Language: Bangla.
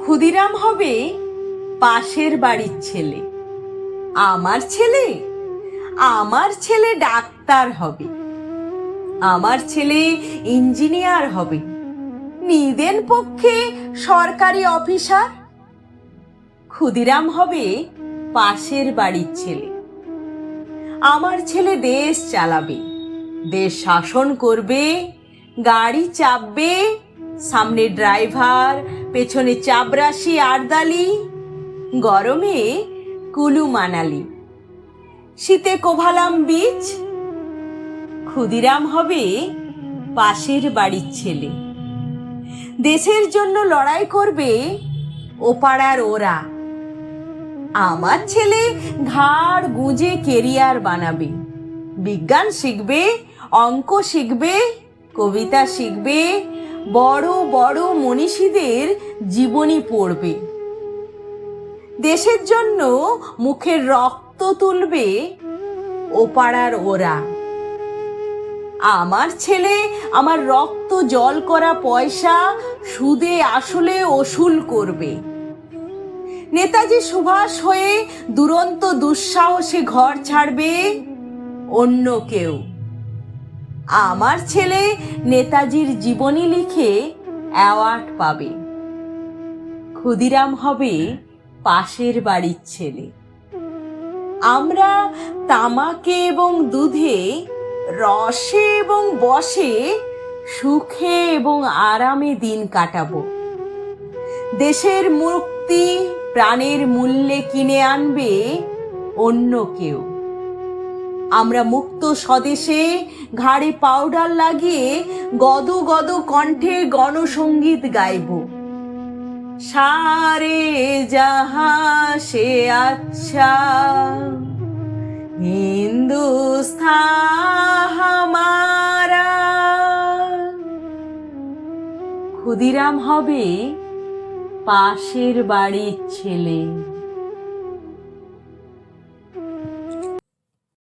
ক্ষুদিরাম হবে পাশের বাড়ির ছেলে। আমার ছেলে ডাক্তার হবে, আমার ছেলে ইঞ্জিনিয়ার হবে, নিদেন পক্ষে সরকারি অফিসার। ক্ষুদিরাম হবে পাশের বাড়ির ছেলে। আমার ছেলে দেশ চালাবে, দেশ শাসন করবে, গাড়ি চাপবে, সামনে ড্রাইভার, পেছনে চাপরাশি আরদালি, গরমে কুলু মানালি, শীতে কোভালাম বীচ। ক্ষুদিরাম হবে পাশের বাড়ির ছেলে। দেশের জন্য লড়াই করবে ও পাড়ার ওরা। আমার ছেলে ঘাড় গুঁজে কেরিয়ার বানাবে, বিজ্ঞান শিখবে, অঙ্ক শিখবে, কবিতা শিখবে, বড় বড় মনীষীদের জীবনী পড়বে। দেশের জন্য মুখের রক্ত তুলবে ও পাড়ার ওরা। আমার ছেলে আমার রক্ত জল করা পয়সা সুদে আসলে ওসুল করবে। নেতাজি সুভাষ হয়ে দুরন্ত দুঃসাহসে ঘর ছাড়বে অন্য কেউ। আমার ছেলে নেতাজির জীবনী লিখে অ্যাওয়ার্ড পাবে। ক্ষুদিরাম হবে পাশের বাড়ির ছেলে। আমরা তামাকে এবং দুধে, রসে এবং বসে, সুখে এবং আরামে দিন কাটাবো। দেশের মুক্তি প্রাণের মূল্যে কিনে আনবে অন্য কেউ। আমরা মুক্ত স্বদেশে ঘাড়ে পাউডার লাগিয়ে গদ গদ কণ্ঠে গণসঙ্গীত গাইব। সারে জাহাঁ সে আচ্ছা হিন্দুস্তান হামারা। ক্ষুদিরাম হবে পাশের বাড়ির ছেলে।